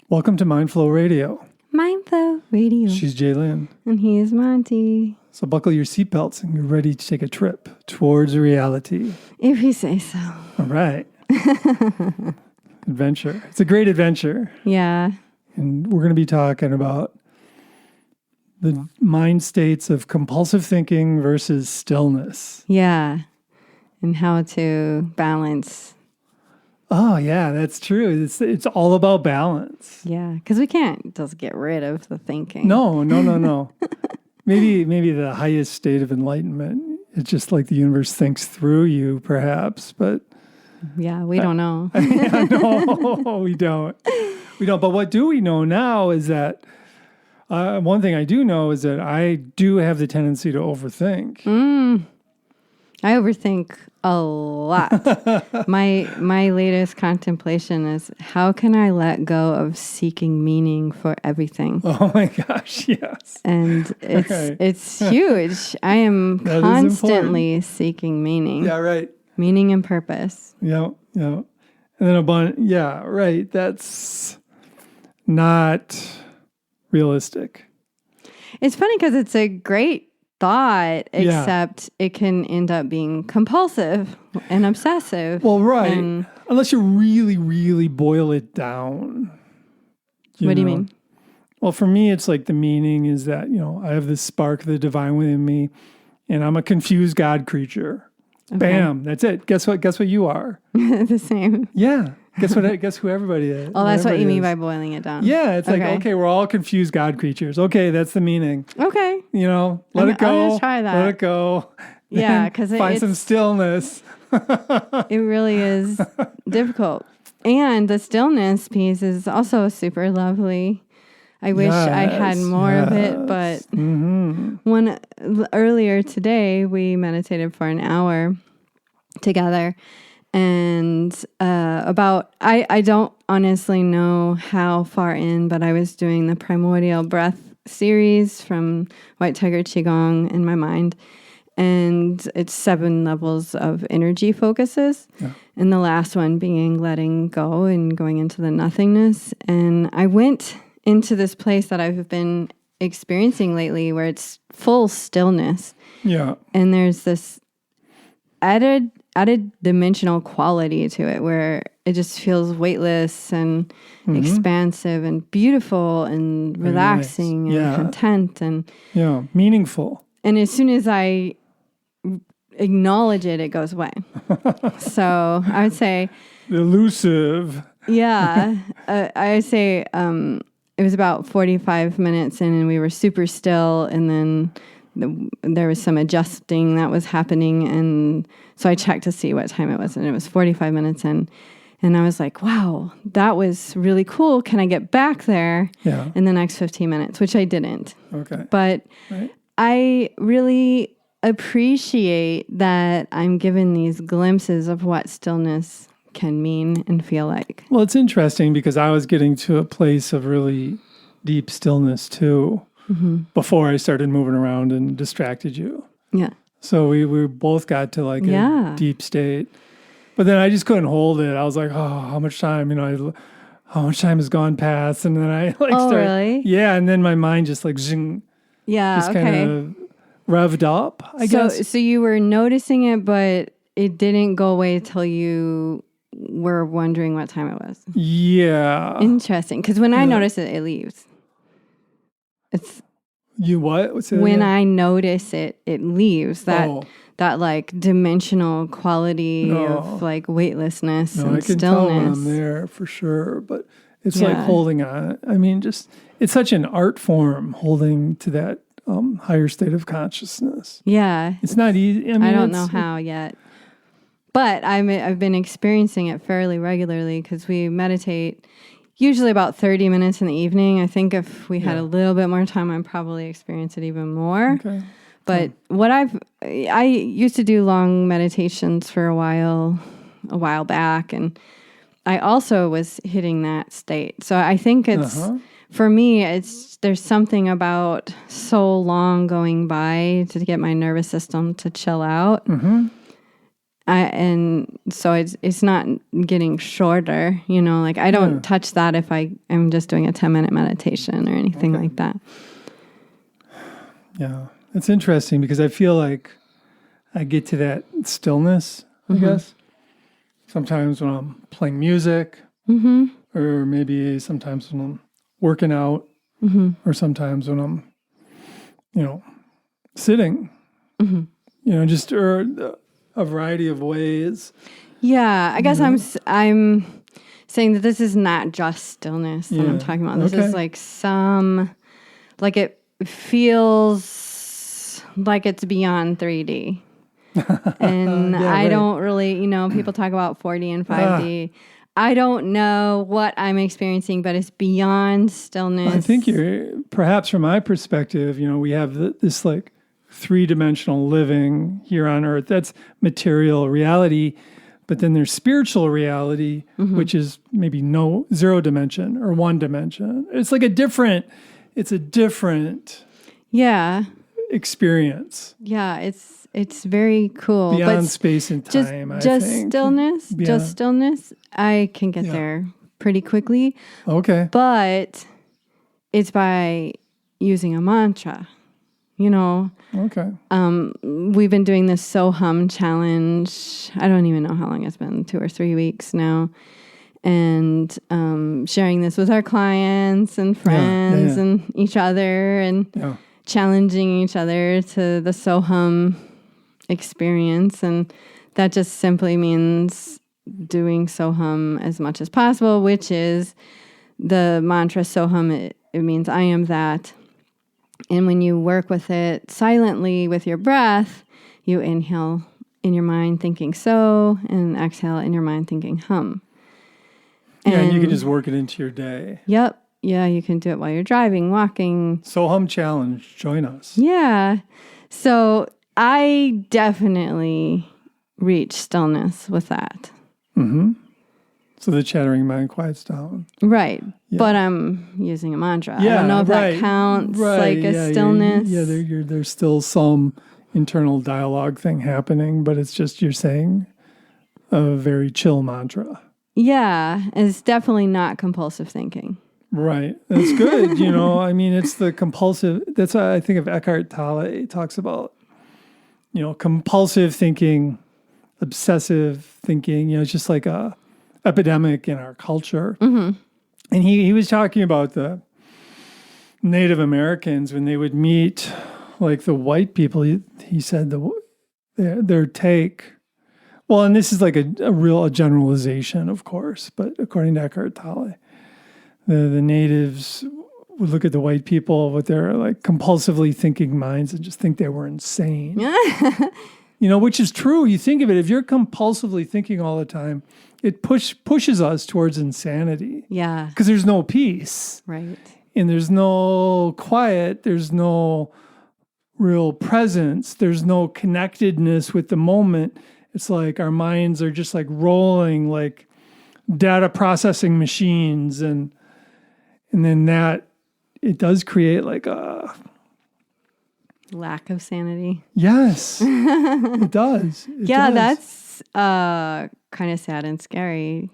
Welcome to Mindflow Radio. Mindflow Radio. She's Jaylyn. And he is Monty. So buckle your seatbelts and you're ready to take a trip towards reality. If you say so. All right. Adventure. It's a great adventure. Yeah. And we're going to be talking about the mind states of compulsive thinking versus stillness. Yeah. And how to balance. Oh, yeah, that's true. It's all about balance. Yeah. Because we can't just get rid of the thinking. No. Maybe the highest state of enlightenment. It's just like the universe thinks through you, perhaps, but... Yeah, we don't know. No, we don't. We don't. But what do we know now is that one thing I do know is that I do have the tendency to overthink. I overthink a lot. My latest contemplation is how can I let go of seeking meaning for everything? Oh my gosh, yes. And it's huge. I am constantly seeking meaning. Yeah, right. Meaning and purpose. Yeah. And then right. That's not realistic. It's funny because it's a great thought, except it can end up being compulsive and obsessive. Well, right. Unless you really, really boil it down. What do you mean? Well, for me, it's like the meaning is that, I have this spark of the divine within me, and I'm a confused God creature. Okay. Bam, that's it. Guess what you are? The same. Yeah. Guess who everybody is. Oh, that's what you mean by boiling it down. Yeah, it's like, okay, we're all confused God creatures. Okay, that's the meaning. Okay. Let it go. I'm gonna try that. Let it go. Yeah, because find some stillness. It really is difficult. And the stillness piece is also super lovely. I wish I had more of it, but earlier today we meditated for an hour together. And I don't honestly know how far in, but I was doing the primordial breath series from White Tiger Qigong in my mind. And it's 7 levels of energy focuses. Yeah. And the last one being letting go and going into the nothingness. And I went into this place that I've been experiencing lately where it's full stillness. Yeah. And there's this added dimensional quality to it where it just feels weightless and expansive and beautiful and relaxing and content and meaningful. And as soon as I acknowledge it, it goes away. So I would say elusive. Yeah, I would say it was about 45 minutes in, and we were super still, and then there was some adjusting that was happening, and so I checked to see what time it was, and it was 45 minutes in, and I was like, wow, that was really cool. Can I get back there in the next 15 minutes? Which I didn't. Okay. But I really appreciate that I'm given these glimpses of what stillness can mean and feel like. Well, it's interesting because I was getting to a place of really deep stillness too. Before I started moving around and distracted you. Yeah. So we both got to like a deep state. But then I just couldn't hold it. I was like, oh, how much time, how much time has gone past? And then I started. Really? Yeah. And then my mind just like, zing, just kind of revved up, I guess. So you were noticing it, but it didn't go away till you were wondering what time it was. Yeah. Interesting. Because when I notice it, it leaves. It's you what? What's it when I notice it, it leaves that like dimensional quality of like weightlessness and I can stillness. Tell when I'm there for sure, but it's like holding on. I mean, it's such an art form holding to that higher state of consciousness. Yeah, it's not easy. I don't know how yet, but I've been experiencing it fairly regularly because we meditate. Usually about 30 minutes in the evening. I think if we had a little bit more time, I'd probably experience it even more. Okay. But I used to do long meditations for a while back, and I also was hitting that state. So I think it's, for me, there's something about so long going by to get my nervous system to chill out. And so it's not getting shorter, like I don't touch that if I am just doing a 10-minute meditation or anything like that. Yeah. It's interesting because I feel like I get to that stillness, I guess. Sometimes when I'm playing music, or maybe sometimes when I'm working out, or sometimes when I'm, sitting, just a variety of ways. Yeah, I guess I'm saying that this is not just stillness that I'm talking about. This is like it feels like it's beyond 3D. And I don't really, people talk about 4D and 5D. I don't know what I'm experiencing, but it's beyond stillness. I think perhaps from my perspective, we have this like 3-dimensional living here on earth. That's material reality. But then there's spiritual reality, which is maybe 0 dimension or 1 dimension. It's like a different experience. Yeah, it's very cool. Beyond space and time, I think. Just stillness, I can get there pretty quickly. Okay. But it's by using a mantra, Okay. We've been doing this So Hum challenge. I don't even know how long it's been, 2 or 3 weeks now. And sharing this with our clients and friends and each other and challenging each other to the So Hum experience. And that just simply means doing So Hum as much as possible, which is the mantra So Hum. It means I am that. And when you work with it silently with your breath, you inhale in your mind thinking so, and exhale in your mind thinking hum. And you can just work it into your day. Yep. Yeah, you can do it while you're driving, walking. So Hum Challenge, join us. Yeah. So I definitely reach stillness with that. Mm-hmm. So the chattering mind quiets down. Right. Yeah. But I'm using a mantra. Yeah, I don't know if that counts like a stillness. There's still some internal dialogue thing happening, but it's just you're saying a very chill mantra. Yeah, it's definitely not compulsive thinking. Right. That's good. It's the compulsive. That's why I think of Eckhart Tolle talks about, compulsive thinking, obsessive thinking, it's just like a epidemic in our culture. And he was talking about the Native Americans when they would meet like the white people. He said their take. Well, and this is like a real generalization, of course, but according to Eckhart Tolle, the natives would look at the white people with their like compulsively thinking minds and just think they were insane. Which is true. You think of it, if you're compulsively thinking all the time, it pushes us towards insanity. Yeah. Because there's no peace. Right. And there's no quiet. There's no real presence. There's no connectedness with the moment. It's like our minds are just like rolling like data processing machines. And then that, it does create like a lack of sanity. Yes, it does. It does. That's kind of sad and scary.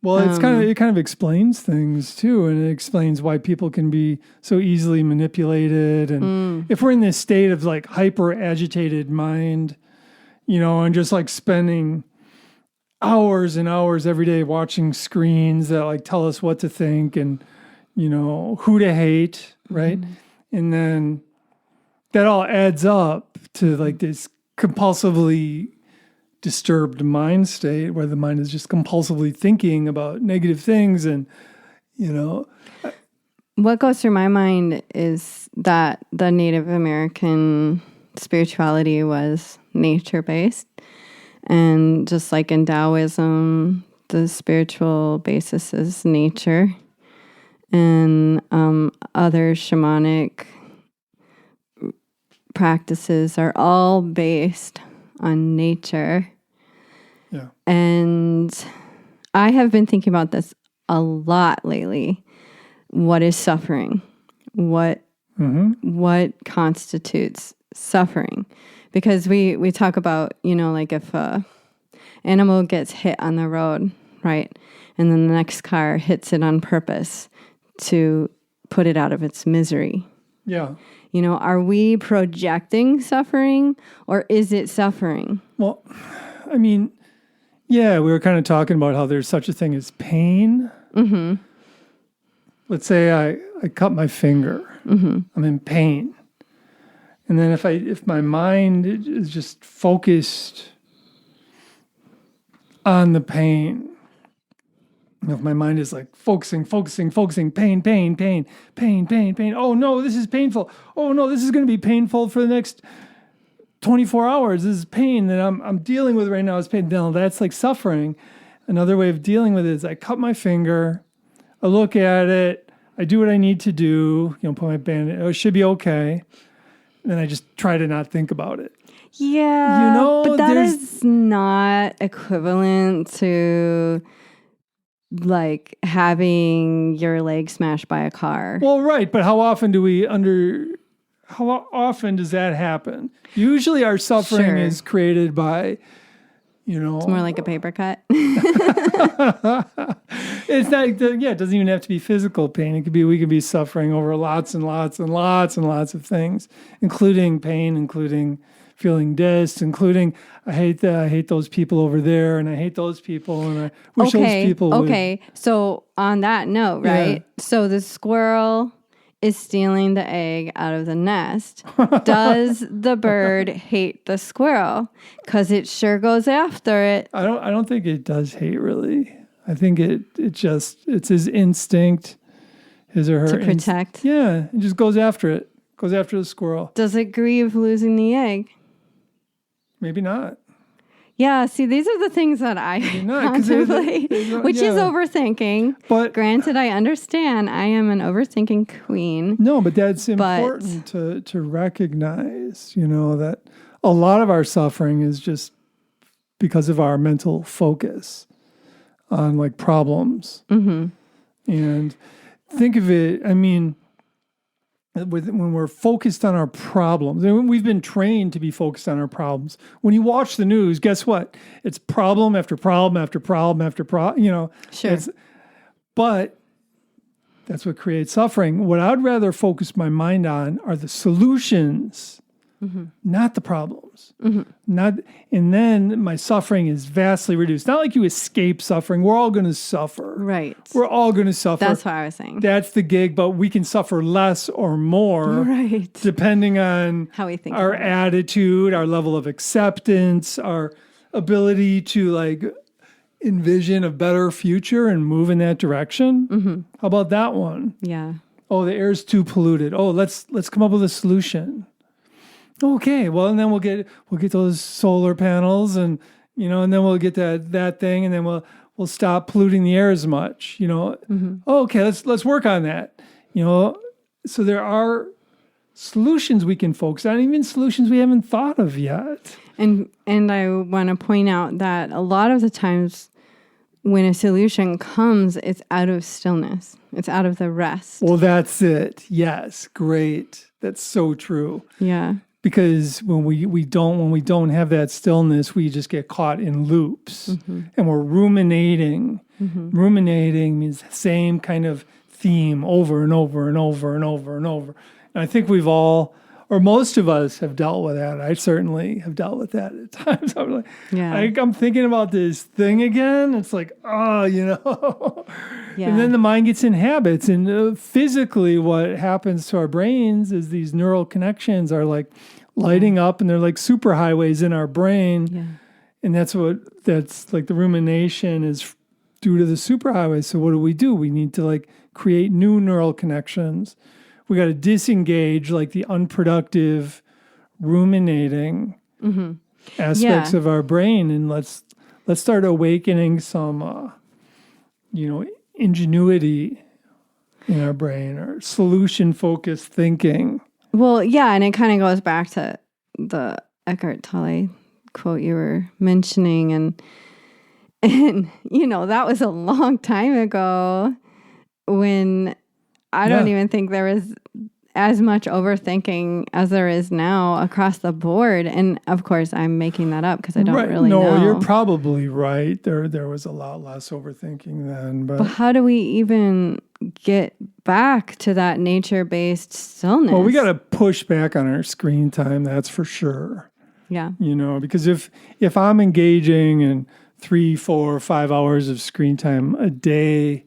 Well, it kind of explains things too, and it explains why people can be so easily manipulated. And if we're in this state of like hyper agitated mind, and just like spending hours and hours every day watching screens that like tell us what to think and who to hate, right? And then that all adds up to like this compulsively disturbed mind state where the mind is just compulsively thinking about negative things. And, what goes through my mind is that the Native American spirituality was nature-based. And just like in Taoism, the spiritual basis is nature. And other shamanic practices are all based on nature. Yeah. And I have been thinking about this a lot lately. What is suffering? What constitutes suffering? Because we talk about, like if animal gets hit on the road, right? And then the next car hits it on purpose to put it out of its misery. Yeah. You know, are we projecting suffering or is it suffering? Well, I mean, yeah, we were kind of talking about how there's such a thing as pain. Mm-hmm. Let's say I cut my finger. Mm-hmm. I'm in pain. And then if my mind is just focused on the pain, if my mind is like focusing, pain. Oh no, this is painful. Oh no, this is going to be painful for the next 24 hours. This is pain that I'm dealing with right now. Is pain. Now that's like suffering. Another way of dealing with it is I cut my finger, I look at it, I do what I need to do, put my bandage, it should be okay. And then I just try to not think about it. Yeah, but that is not equivalent to like having your leg smashed by a car. Well, right, but how often does that happen? Usually our suffering is created by, It's more like a paper cut. It's not, it doesn't even have to be physical pain. We could be suffering over lots and lots and lots and lots of things, including pain, including feeling dissed, including I hate those people over there, and I hate those people, and I wish those people would. Okay, so on that note, right? Yeah. So the squirrel is stealing the egg out of the nest. Does the bird hate the squirrel? Because it sure goes after it. I don't think it does hate, really. I think it's his instinct, his or her to protect. It just goes after it. Goes after the squirrel. Does it grieve losing the egg? Maybe not. Yeah, see, these are the things that I contemplate, which is overthinking. But granted, I understand I am an overthinking queen. No, but that's important to recognize, that a lot of our suffering is just because of our mental focus on like problems. Mm-hmm. And think of it, when we're focused on our problems, and we've been trained to be focused on our problems. When you watch the news, guess what? It's problem after problem after problem after problem, Sure. But that's what creates suffering. What I'd rather focus my mind on are the solutions, not the problems. And then my suffering is vastly reduced. Not like you escape suffering. We're all going to suffer. Right. We're all going to suffer. That's what I was saying. That's the gig, but we can suffer less or more. Right. Depending on how we think our attitude, our level of acceptance, our ability to like envision a better future and move in that direction. Mm-hmm. How about that one? Yeah. Oh, the air's too polluted. Oh, let's come up with a solution. Okay, well, and then we'll get those solar panels, and and then we'll get that thing, and then we'll stop polluting the air as much. Okay, let's work on that. So there are solutions we can focus on, even solutions we haven't thought of yet. And I want to point out that a lot of the times when a solution comes, it's out of stillness. It's out of the rest. Well, that's it. Yes, great. That's so true. Yeah. Because when we don't have that stillness, we just get caught in loops, and we're ruminating. Mm-hmm. Ruminating means the same kind of theme over and over and over and over and over. And I think we've all, or most of us, have dealt with that. I certainly have dealt with that at times. I'm like, I'm thinking about this thing again. It's like, Yeah. And then the mind gets in habits, and physically, what happens to our brains is these neural connections are like lighting up, and they're like superhighways in our brain. Yeah. And that's like the rumination is due to the superhighways. So what do? We need to like create new neural connections. We got to disengage like the unproductive ruminating aspects of our brain, and let's start awakening some, ingenuity in our brain, or solution-focused thinking. Well, yeah, and it kind of goes back to the Eckhart Tolle quote you were mentioning, and that was a long time ago when I don't even think there was as much overthinking as there is now across the board. And of course, I'm making that up because I don't really know. No, you're probably right. There was a lot less overthinking then. But how do we even get back to that nature-based stillness? Well, we got to push back on our screen time. That's for sure. Yeah. Because if I'm engaging in 3, 4, 5 hours of screen time a day,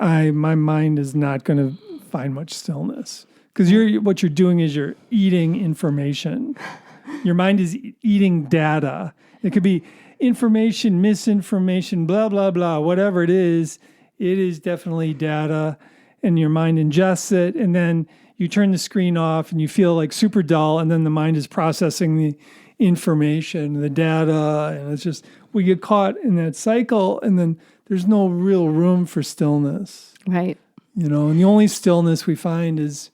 my mind is not going to find much stillness. Because what you're doing is you're eating information. Your mind is eating data. It could be information, misinformation, blah, blah, blah, whatever it is definitely data, and your mind ingests it, and then you turn the screen off and you feel like super dull, and then the mind is processing the information, the data, and it's just, we get caught in that cycle, and then there's no real room for stillness. Right. And the only stillness we find is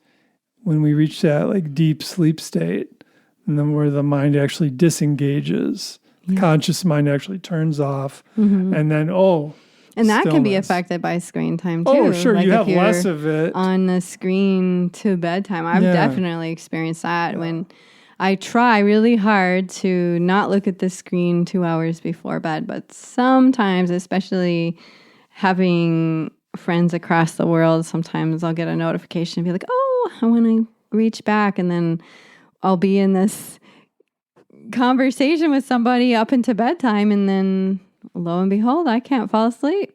when we reach that like deep sleep state, and then where the mind actually disengages, the conscious mind actually turns off, and then, and that can be affected by screen time too. Oh, sure. Like you have less of it on the screen to bedtime. I've definitely experienced that when I try really hard to not look at the screen 2 hours before bed. But sometimes, especially having friends across the world, sometimes I'll get a notification and be like, I want to reach back. And then I'll be in this conversation with somebody up into bedtime, and then lo and behold, I can't fall asleep.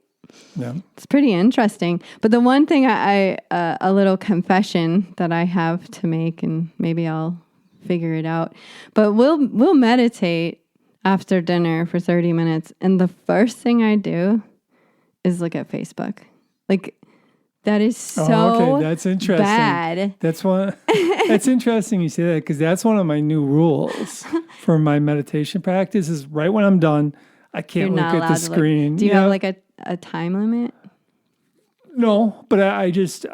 Yeah. It's pretty interesting. But the one thing a little confession that I have to make, and maybe I'll figure it out, but we'll meditate after dinner for 30 minutes. And the first thing I do is look at Facebook. Like, that is so that's interesting. Bad. That's interesting you say that, because that's one of my new rules for my meditation practice is right when I'm done, I can't look at the screen. Do you have like a time limit? No, but I just,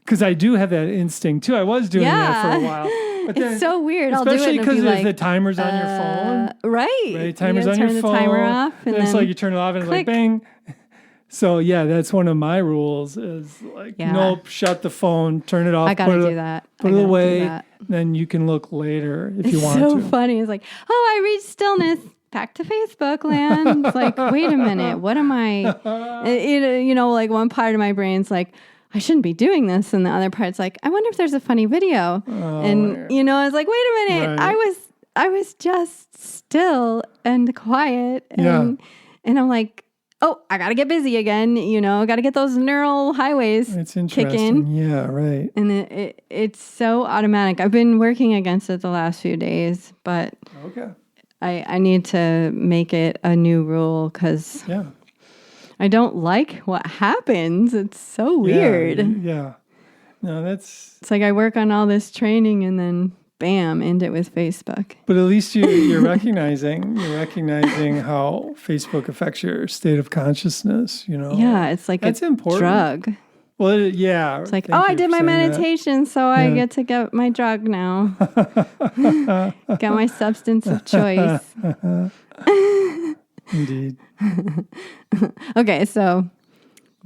because I do have that instinct too. I was doing that for a while. But then, it's so weird. Especially because the timer's on your phone. Right. Timer's on your phone. Turn the timer off. And then it's like you turn it off and click. It's like bang. So that's one of my rules is like, nope, shut the phone, turn it off. I gotta do that. Put it away. Then you can look later if you want to. It's so funny. It's like, I reached stillness. Back to Facebook land. It's like, wait a minute, what am I? Like one part of my brain's like, I shouldn't be doing this, and the other part's like, I wonder if there's a funny video. It's like, wait a minute, right. I was just still and quiet, and I'm like, I gotta get busy again. Gotta get those neural highways kicking. Yeah, right. And it's so automatic. I've been working against it the last few days, but I need to make it a new rule because I don't like what happens. It's so weird. Yeah. No, it's like I work on all this training and then bam, end it with Facebook. But at least you're recognizing how Facebook affects your state of consciousness, Yeah, it's like that's important. Drug. Well, yeah. It's like, I did my meditation, so I get to get my drug now. Got my substance of choice. Indeed. Okay, so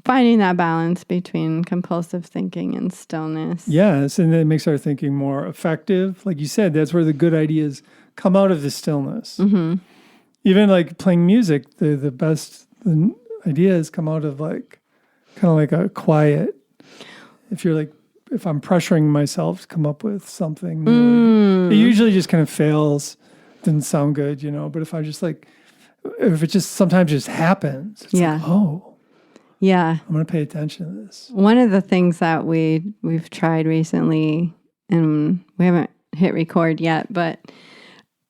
finding that balance between compulsive thinking and stillness. Yes, and it makes our thinking more effective. Like you said, that's where the good ideas come out of the stillness. Mm-hmm. Even like playing music, the best ideas come out of like kind of like a quiet. If I'm pressuring myself to come up with something new, it usually just kind of fails. Doesn't sound good, But if I just if it just sometimes just happens, it's like, yeah, I'm going to pay attention to this. One of the things that we've tried recently, and we haven't hit record yet, but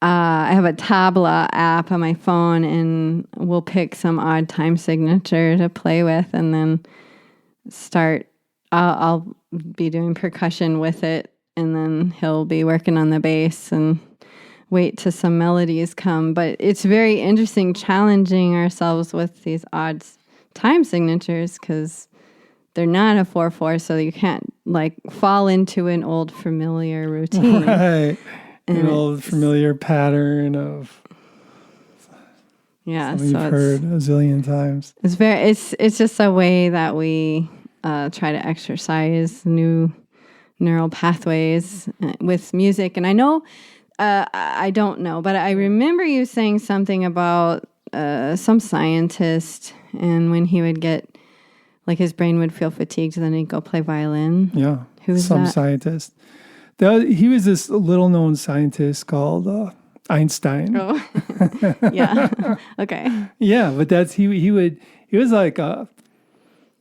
I have a Tabla app on my phone, and we'll pick some odd time signature to play with, and then start. I'll be doing percussion with it, and then he'll be working on the bass and wait till some melodies come. But it's very interesting challenging ourselves with these odd time signatures because they're not a 4/4, so you can't fall into an old familiar routine. Right. An old familiar pattern of something you've heard a zillion times. It's just a way that we try to exercise new neural pathways with music. And I know, I don't know, but I remember you saying something about some scientist, and when he would get, like, his brain would feel fatigued, then he'd go play violin. Yeah. Who was some that? Scientist. He was this little-known scientist called Einstein. Oh, yeah. Okay. Yeah, but he was like a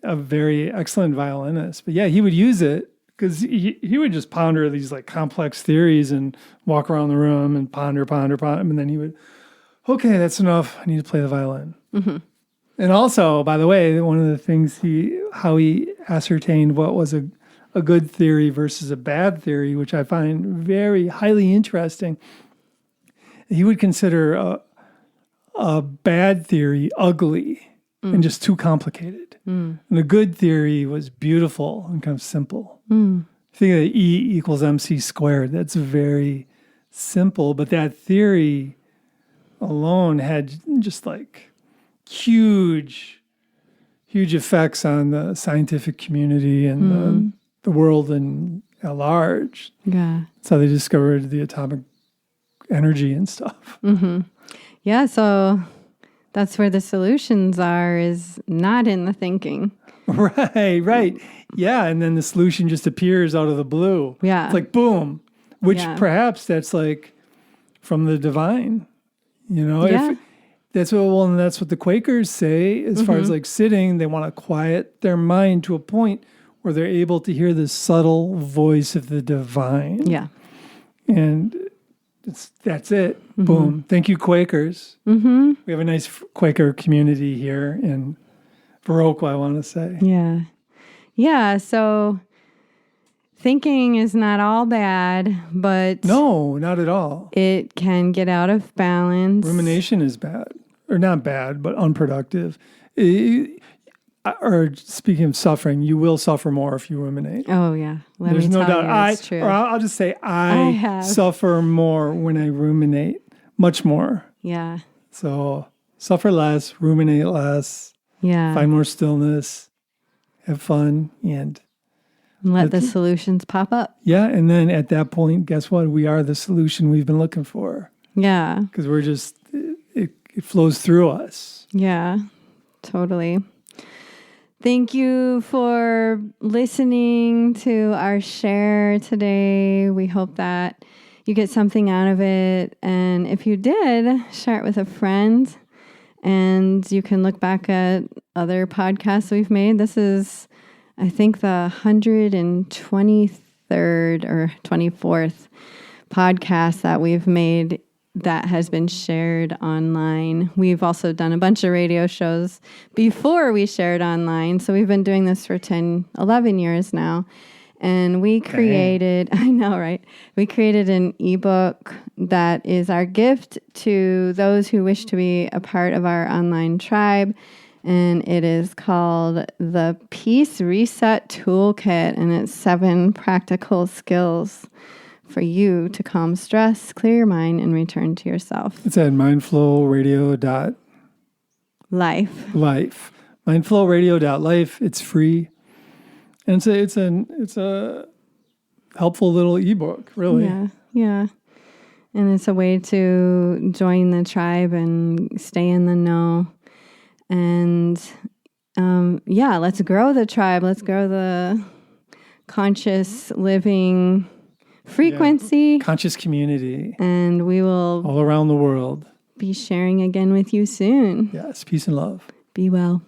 very excellent violinist. But yeah, he would use it because he would just ponder these like complex theories and walk around the room and ponder, and then he would, okay, that's enough. I need to play the violin. Mm-hmm. And also, by the way, one of the things how he ascertained what was a good theory versus a bad theory, which I find very highly interesting. He would consider a bad theory ugly and just too complicated. And a good theory was beautiful and kind of simple. Think of E equals MC squared. That's very simple, but that theory alone had just like huge effects on the scientific community and the world at large. Yeah. That's how they discovered the atomic energy and stuff. Mm-hmm. Yeah, so that's where the solutions are, is not in the thinking. Right. Yeah, and then the solution just appears out of the blue. Yeah. It's like, boom, which perhaps that's like from the divine, Yeah. That's what the Quakers say as far as like sitting. They want to quiet their mind to a point where they're able to hear the subtle voice of the divine. Yeah. And that's it. Boom. Thank you, Quakers. We have a nice Quaker community here in Viroqua, I want to say. Yeah. Yeah, so thinking is not all bad, but... No, not at all. It can get out of balance. Rumination is bad. Or not bad, but unproductive. Or speaking of suffering, you will suffer more if you ruminate. Oh, yeah. There's no doubt. It's true. Or I'll just say I suffer more when I ruminate. Much more. Yeah. So suffer less, ruminate less. Yeah. Find more stillness. Have fun. And let the solutions pop up. Yeah. And then at that point, guess what? We are the solution we've been looking for. Yeah. Because we're just, it flows through us. Yeah. Totally. Thank you for listening to our share today. We hope that you get something out of it. And if you did, share it with a friend. And you can look back at other podcasts we've made. This is, I think, the 123rd or 24th podcast that we've made that has been shared online. We've also done a bunch of radio shows before we shared online. So we've been doing this for 11 years now. And we created, I know, right? We created an ebook that is our gift to those who wish to be a part of our online tribe. And it is called the Peace Reset Toolkit. And it's 7 practical skills for you to calm stress, clear your mind, and return to yourself. It's at mindflowradio.life. Mindflowradio.life. It's free. And it's a helpful little ebook, really. Yeah. And it's a way to join the tribe and stay in the know. And let's grow the tribe. Let's grow the conscious living frequency. Conscious community. And we will all around the world be sharing again with you soon. Yes, peace and love. Be well.